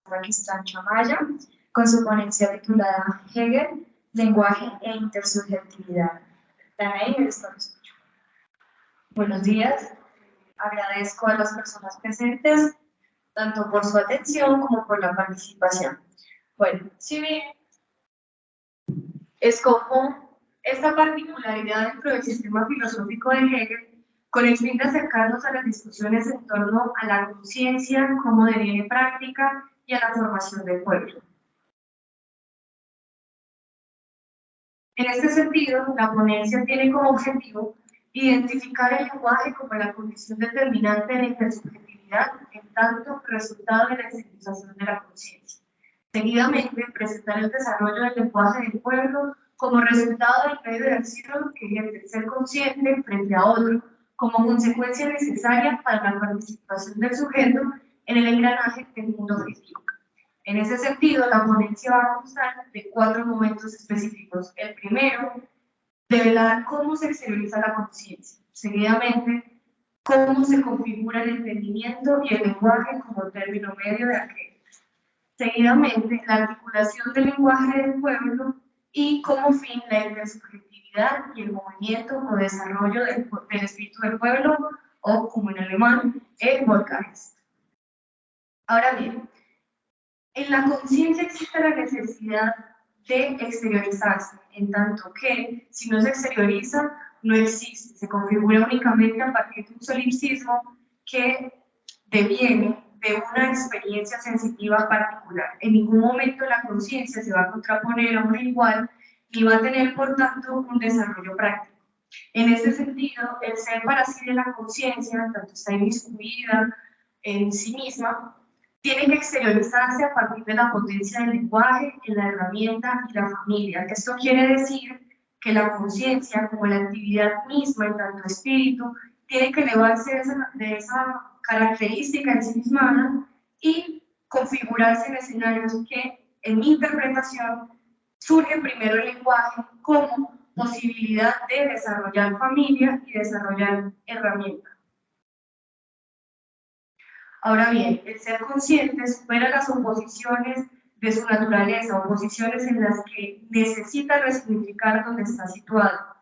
Pakistán Chamaya, con su ponencia titulada Hegel, lenguaje e intersubjetividad. Danaí, les escucho. Buenos días, agradezco a las personas presentes, tanto por su atención como por la participación. Bueno, si bien escojo esta particularidad dentro del sistema filosófico de Hegel, con el fin de acercarnos a las discusiones en torno a la conciencia, cómo deviene práctica y a la formación del pueblo. En este sentido, la ponencia tiene como objetivo identificar el lenguaje como la condición determinante de la intersubjetividad en tanto resultado de la exteriorización de la conciencia. Seguidamente, presentar el desarrollo del lenguaje del pueblo como resultado del medio de acción que ejerce el ser consciente frente a otro, como consecuencia necesaria para la participación del sujeto en el engranaje del mundo objetivo. En ese sentido, la ponencia va a constar de 4 momentos específicos. El primero, develar cómo se exterioriza la conciencia. Seguidamente, cómo se configura el entendimiento y el lenguaje como término medio de aquel. Seguidamente, la articulación del lenguaje del pueblo y como fin la intersubjetividad y el movimiento o desarrollo del espíritu del pueblo, o como en alemán, el Volksgeist. Ahora bien, en la conciencia existe la necesidad de exteriorizarse, en tanto que, si no se exterioriza, no existe, se configura únicamente a partir de un solipsismo que deviene de una experiencia sensitiva particular. En ningún momento la conciencia se va a contraponer a una igual y va a tener, por tanto, un desarrollo práctico. En ese sentido, el ser para sí de la conciencia, tanto está inmiscuida en sí misma, tiene que exteriorizarse a partir de la potencia del lenguaje, en la herramienta y la familia. Esto quiere decir que la conciencia, como la actividad misma en tanto espíritu, tiene que elevarse de esa característica ensimismada y configurarse en escenarios que, en mi interpretación, surge primero el lenguaje como posibilidad de desarrollar familia y desarrollar herramientas. Ahora bien, el ser consciente supera las oposiciones de su naturaleza, oposiciones en las que necesita resignificar donde está situado.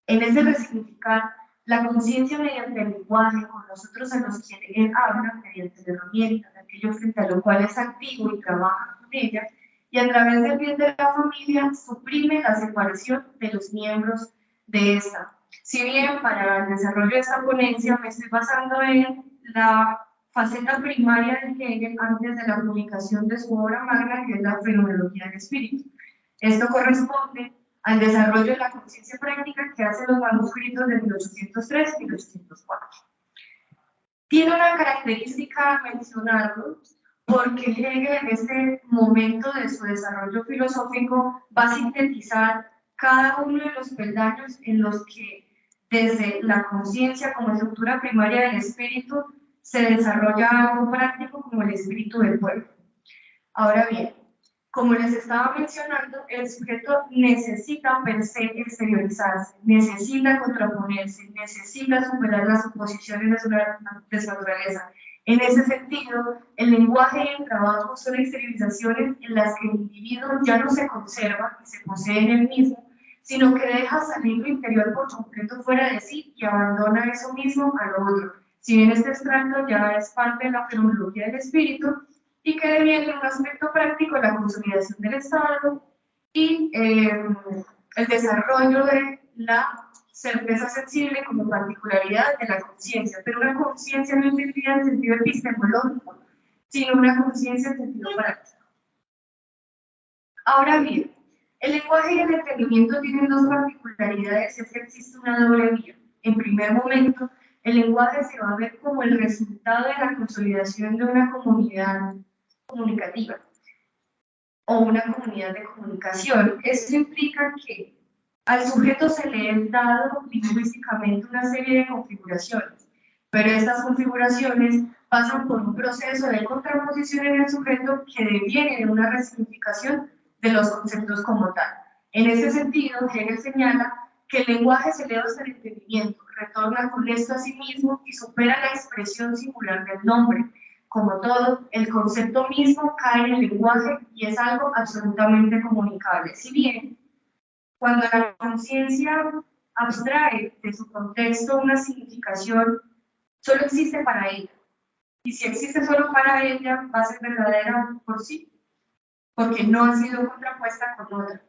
En ese resignificar, la conciencia mediante el lenguaje, con nosotros a los que él habla, mediante la herramienta, aquello frente a lo cual es activo y trabaja con ella, y a través del bien de la familia suprime la separación de los miembros de esta. Si bien para el desarrollo de esta ponencia me estoy basando en la faceta primaria de Hegel antes de la publicación de su obra magna, que es la fenomenología del espíritu. Esto corresponde al desarrollo de la conciencia práctica que hacen los manuscritos de 1803 y 1804. Tiene una característica mencionarlo, porque Hegel en este momento de su desarrollo filosófico va a sintetizar cada uno de los peldaños en los que desde la conciencia como estructura primaria del espíritu se desarrolla algo práctico como el espíritu del pueblo. Ahora bien, como les estaba mencionando, el sujeto necesita per se exteriorizarse, necesita contraponerse, necesita superar las oposiciones de su naturaleza. En ese sentido, el lenguaje y el trabajo son exteriorizaciones en las que el individuo ya no se conserva y se posee en él mismo, sino que deja salir lo interior por completo fuera de sí y abandona eso mismo a lo otro. Si bien este extracto ya es parte de la fenomenología del espíritu, y que deviene en un aspecto práctico la consolidación del Estado y el desarrollo de la certeza sensible como particularidad de la conciencia, pero una conciencia no entendida en sentido epistemológico, sino una conciencia en sentido práctico. Ahora bien, el lenguaje y el entendimiento tienen dos particularidades, es que existe una doble vía. En primer momento, el lenguaje se va a ver como el resultado de la consolidación de una comunidad comunicativa o una comunidad de comunicación. Esto implica que al sujeto se le han dado lingüísticamente una serie de configuraciones, pero estas configuraciones pasan por un proceso de contraposición en el sujeto que deviene de una resignificación de los conceptos como tal. En ese sentido, Hegel señala que el lenguaje se eleva hasta el entendimiento, retorna con esto a sí mismo y supera la expresión singular del nombre, como todo, el concepto mismo cae en el lenguaje y es algo absolutamente comunicable. Si bien, cuando la conciencia abstrae de su contexto una significación, solo existe para ella. Y si existe solo para ella, va a ser verdadera por sí, porque no ha sido contrapuesta con otra.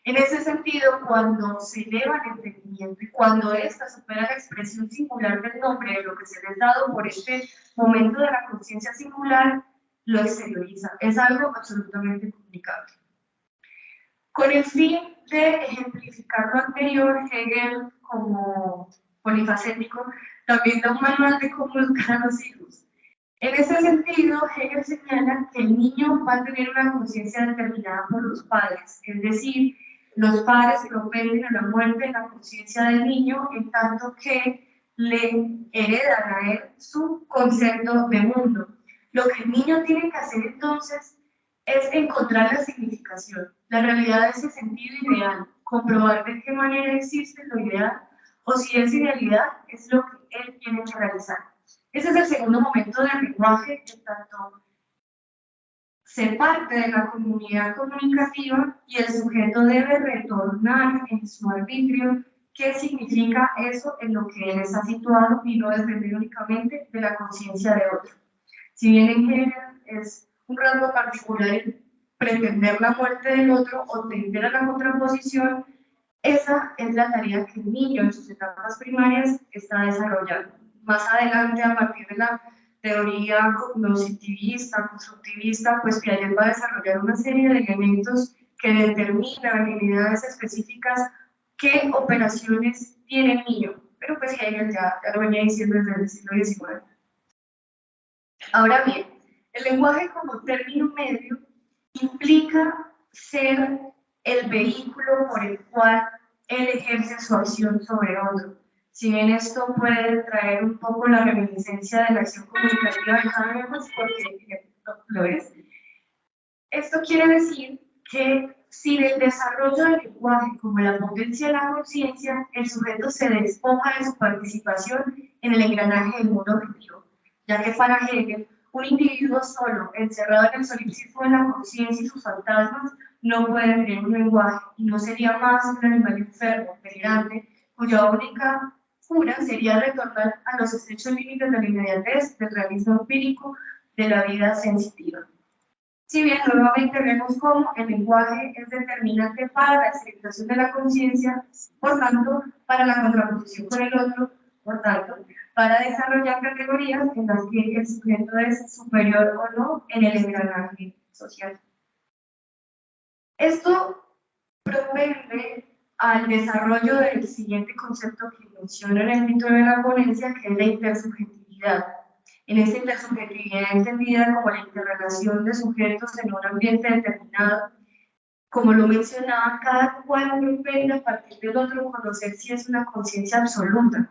En ese sentido, cuando se eleva el entendimiento y cuando ésta supera la expresión singular del nombre de lo que se le ha dado por este momento de la conciencia singular, lo exterioriza. Es algo absolutamente comunicable. Con el fin de ejemplificar lo anterior, Hegel, como polifacético, también da un manual de cómo educar a los hijos. En ese sentido, Hegel señala que el niño va a tener una conciencia determinada por los padres, es decir, los padres propenden a la muerte en la conciencia del niño, en tanto que le heredan a él su concepto de mundo. Lo que el niño tiene que hacer entonces es encontrar la significación, la realidad de ese sentido ideal, comprobar de qué manera existe lo ideal o si esa idealidad es lo que él tiene que realizar. Ese es el segundo momento del lenguaje, en tanto se parte de la comunidad comunicativa y el sujeto debe retornar en su arbitrio qué significa eso en lo que él está situado y no depender únicamente de la conciencia de otro. Si bien en Hegel es un rasgo particular pretender la muerte del otro o tender a la contraposición, esa es la tarea que el niño en sus etapas primarias está desarrollando. Más adelante, a partir de la teoría cognitivista, constructivista, pues Piaget va a desarrollar una serie de elementos que determinan en unidades específicas qué operaciones tiene el niño. Pero pues Hegel ya lo venía diciendo desde el siglo XIX. Ahora bien, el lenguaje como término medio implica ser el vehículo por el cual él ejerce su acción sobre otro. Si bien esto puede traer un poco la reminiscencia de la acción comunicativa de Habermas, porque lo es, esto quiere decir que sin el desarrollo del lenguaje como la potencia de la conciencia, el sujeto se despoja de su participación en el engranaje del mundo objetivo, ya que para Hegel, un individuo solo, encerrado en el solipsismo de la conciencia y sus fantasmas, no puede tener un lenguaje y no sería más un animal enfermo, delirante, cuya única cura sería retornar a los estrechos límites de la inmediatez del realismo empírico de la vida sensitiva. Si bien nuevamente vemos cómo el lenguaje es determinante para la experimentación de la conciencia, por tanto, para la contraposición con el otro, por tanto, para desarrollar categorías en las que el sujeto es superior o no en el engranaje social. Esto propende al desarrollo del siguiente concepto que menciono en el título de la ponencia, que es la intersubjetividad. En esta intersubjetividad entendida como la interrelación de sujetos en un ambiente determinado, como lo mencionaba, cada cual propende a partir del otro conocer si es una conciencia absoluta,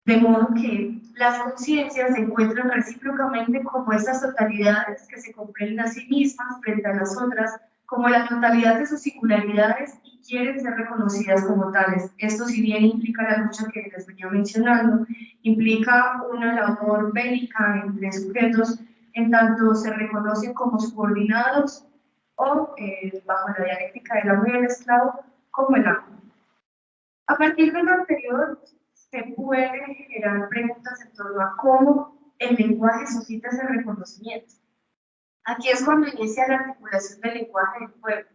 de modo que las conciencias se encuentran recíprocamente como esas totalidades que se comprenden a sí mismas frente a las otras, como la totalidad de sus singularidades y quieren ser reconocidas como tales. Esto, si bien implica la lucha que les venía mencionando, implica una labor bélica entre sujetos, en tanto se reconocen como subordinados o, bajo la dialéctica del amo y el esclavo, como el amo. A partir de lo anterior, se pueden generar preguntas en torno a cómo el lenguaje suscita ese reconocimiento. Aquí es cuando inicia la articulación del lenguaje del pueblo.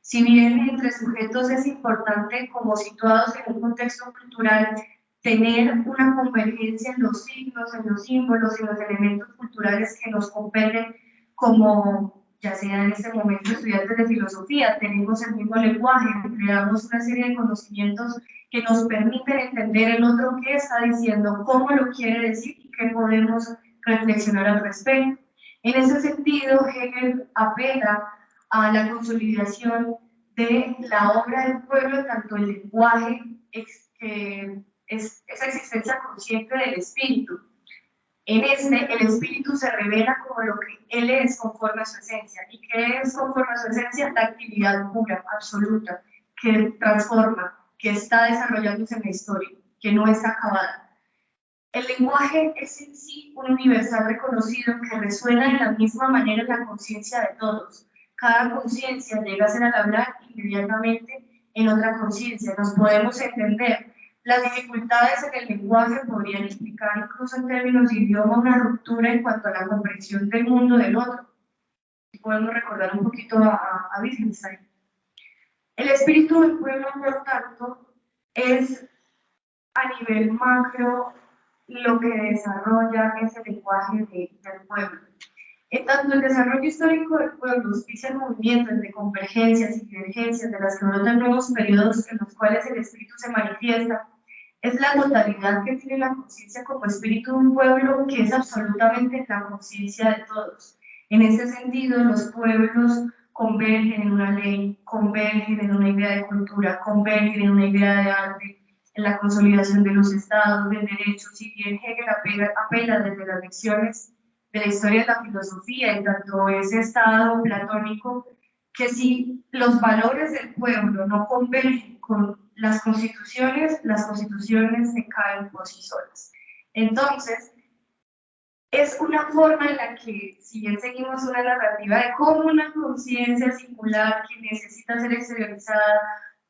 Si bien entre sujetos es importante, como situados en un contexto cultural, tener una convergencia en los signos, en los símbolos, en los elementos culturales que nos competen, como ya sea en este momento estudiantes de filosofía, tenemos el mismo lenguaje, creamos una serie de conocimientos que nos permiten entender el otro qué está diciendo, cómo lo quiere decir y qué podemos reflexionar al respecto. En ese sentido, Hegel apela a la consolidación de la obra del pueblo, tanto el lenguaje, que es esa existencia consciente del espíritu. En este, el espíritu se revela como lo que él es conforme a su esencia. ¿Y qué es conforme a su esencia? La actividad pura, absoluta, que transforma, que está desarrollándose en la historia, que no está acabada. El lenguaje es en sí un universal reconocido que resuena de la misma manera en la conciencia de todos. Cada conciencia llega a ser al hablar inmediatamente en otra conciencia. Nos podemos entender. Las dificultades en el lenguaje podrían implicar incluso en términos de idioma una ruptura en cuanto a la comprensión del mundo del otro. Podemos recordar un poquito a Wittgenstein. El espíritu del pueblo, por tanto, es a nivel macro lo que desarrolla ese lenguaje del pueblo. En tanto el desarrollo histórico del pueblo auspicia movimientos de convergencias y divergencias de las que brotan nuevos periodos en los cuales el espíritu se manifiesta, es la totalidad que tiene la conciencia como espíritu de un pueblo que es absolutamente la conciencia de todos. En ese sentido, los pueblos convergen en una ley, convergen en una idea de cultura, convergen en una idea de arte, en la consolidación de los estados, de derechos, si bien Hegel apela desde las lecciones de la historia de la filosofía, en tanto ese estado platónico, que si los valores del pueblo no convergen con las constituciones se caen por sí solas. Entonces, es una forma en la que, si bien seguimos una narrativa de cómo una conciencia singular que necesita ser exteriorizada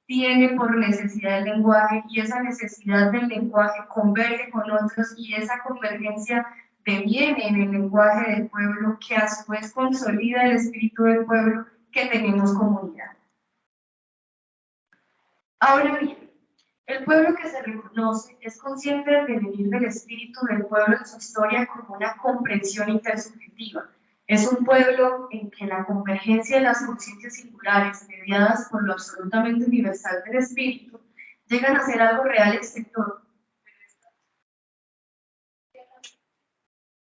tiene por necesidad el lenguaje y esa necesidad del lenguaje converge con otros y esa convergencia deviene en el lenguaje del pueblo que a su vez consolida el espíritu del pueblo que tenemos comunidad. Ahora bien, el pueblo que se reconoce es consciente del devenir del espíritu del pueblo en su historia como una comprensión intersubjetiva. Es un pueblo en que la convergencia de las conciencias singulares, mediadas por lo absolutamente universal del espíritu, llegan a ser algo real exterior.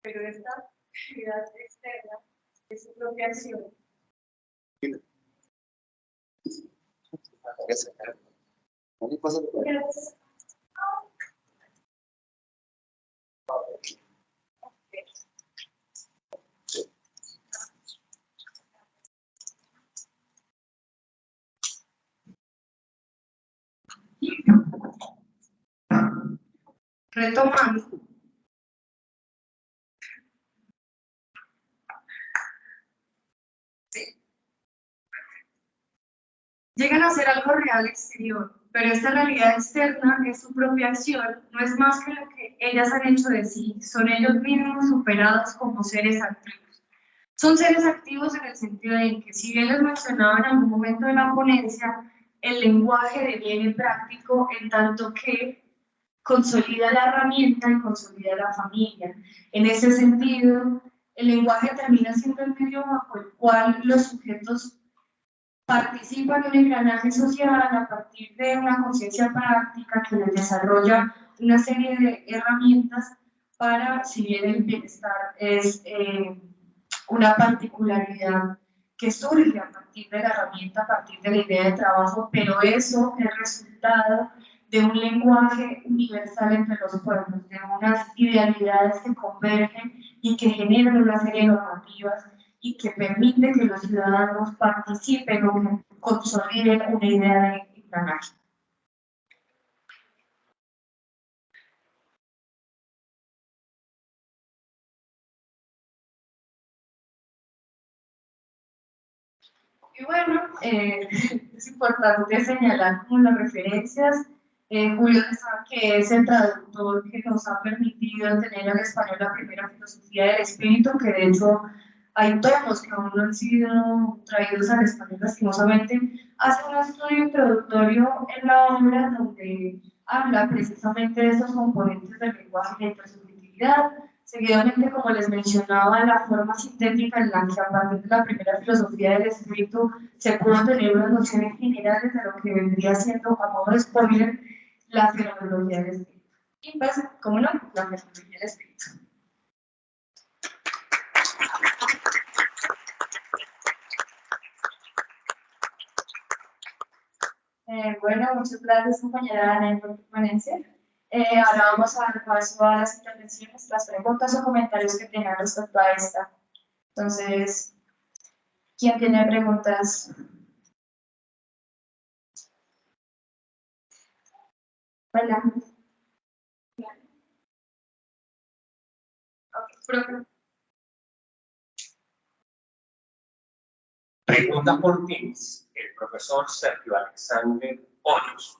Pero esta actividad externa es su propia acción. Retomando, llegan a ser algo real exterior, pero esta realidad externa es su propia acción, no es más que lo que ellas han hecho de sí, son ellos mismos superados como seres activos. Son seres activos en el sentido de que, si bien les mencionaba en algún momento de la ponencia, el lenguaje deviene práctico en tanto que consolida la herramienta y consolida la familia. En ese sentido, el lenguaje termina siendo el medio bajo el cual los sujetos participan en un engranaje social a partir de una conciencia práctica que les desarrolla una serie de herramientas para, si bien el bienestar es una particularidad que surge a partir de la herramienta, a partir de la idea de trabajo, pero eso es resultado de un lenguaje universal entre los pueblos, de unas idealidades que convergen y que generan una serie de normativas y que permite que los ciudadanos participen o que consoliden una idea de engranaje. Y bueno, es importante señalar como las referencias. Julio sabe que es el traductor que nos ha permitido tener en español la primera filosofía del espíritu, que de hecho hay tomos que aún no han sido traídos al español lastimosamente. Hace un estudio introductorio en la obra donde habla precisamente de estos componentes del lenguaje y la intersubjetividad. Seguidamente, como les mencionaba, la forma sintética en la que a partir de la primera filosofía del espíritu se pudo tener unas nociones generales de lo que vendría siendo, a modo de spoiler, la fenomenología del espíritu. Y pues, como no, la fenomenología del espíritu. Bueno, muchas gracias, compañera Ana, por tu ponencia. Ahora vamos a dar paso a las intervenciones, las preguntas o comentarios que tengan respecto a esta. Entonces, ¿quién tiene preguntas? Hola. Pregunta por Teams el profesor Sergio Alexander Hoyos.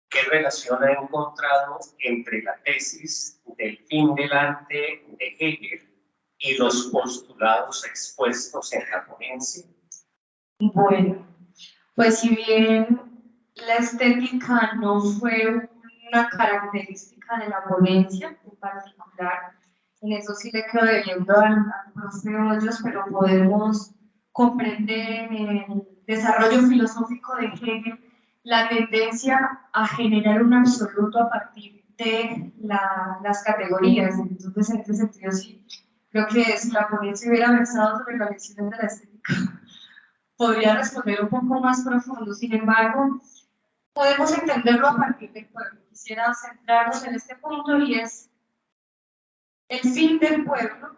¿Qué relación ha encontrado entre la tesis del fin del arte de Hegel y los postulados expuestos en la ponencia? Bueno, pues si bien la estética no fue una característica de la ponencia en particular, en eso sí le quedo debiendo al profe Hoyos, pero podemos comprender en el desarrollo filosófico de Hegel la tendencia a generar un absoluto a partir de las categorías. Entonces, en ese sentido, sí, creo que si la ponencia hubiera versado sobre la lección de la estética, podría responder un poco más profundo. Sin embargo, podemos entenderlo a partir del pueblo. Quisiera centrarnos en este punto y es el fin del pueblo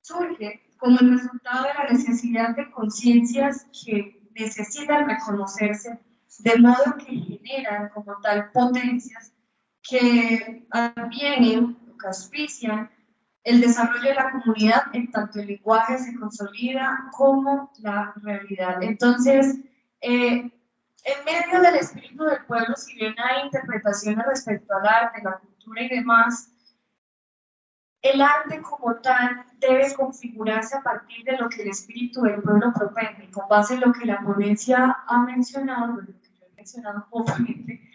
surge como el resultado de la necesidad de conciencias que necesitan reconocerse, de modo que generan como tal potencias que advienen o que auspician el desarrollo de la comunidad en tanto el lenguaje se consolida como la realidad. Entonces, en medio del espíritu del pueblo, si bien hay interpretaciones respecto al arte, la cultura y demás, el arte como tal debe configurarse a partir de lo que el espíritu del pueblo propende, con base en lo que la ponencia ha mencionado, lo que yo he mencionado como ponente.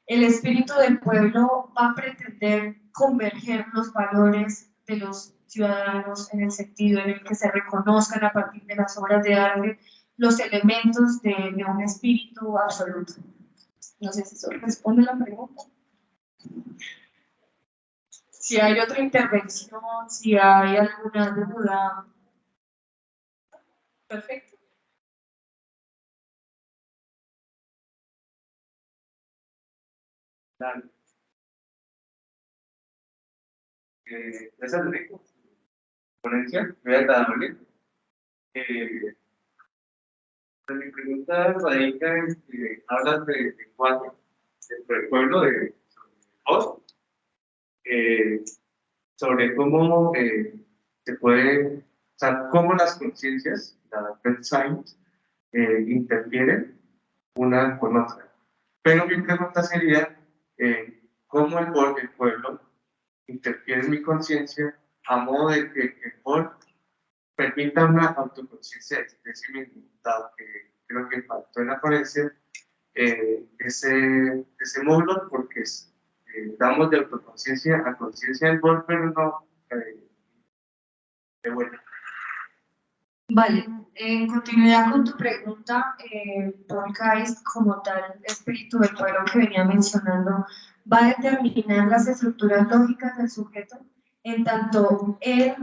El espíritu del pueblo va a pretender converger los valores de los ciudadanos en el sentido en el que se reconozcan a partir de las obras de arte los elementos de un espíritu absoluto. No sé si eso responde a la pregunta. Si hay otra intervención, si hay alguna duda. Perfecto. Dale. Gracias, Enrico. Ponencia, voy a darle. Mi pregunta radica en que hablas de cuatro, del pueblo de Oz, sobre cómo se puede, o sea, cómo las conciencias, la Red Science, interfieren una con otra. Pero mi pregunta sería, ¿cómo el pueblo interfiere en mi conciencia a modo de que el pueblo permita una autoconciencia de sí mismo, dado que creo que faltó en la ponencia ese módulo, porque damos de autoconciencia a conciencia del pueblo, pero no de vuelta. Vale, en continuidad con tu pregunta, Paul Geist, como tal espíritu del pueblo que venía mencionando, va a determinar las estructuras lógicas del sujeto, en tanto él,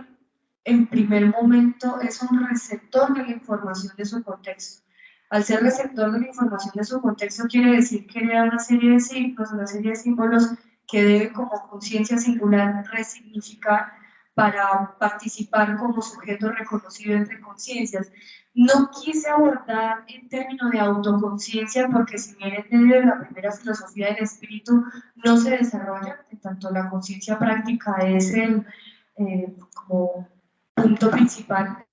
en primer momento, es un receptor de la información de su contexto. Al ser receptor de la información de su contexto, quiere decir que le da una serie de signos, una serie de símbolos que debe, como conciencia singular, resignificar para participar como sujeto reconocido entre conciencias. No quise abordar en términos de autoconciencia porque si bien es de la primera filosofía del espíritu no se desarrolla, en tanto la conciencia práctica es el como punto principal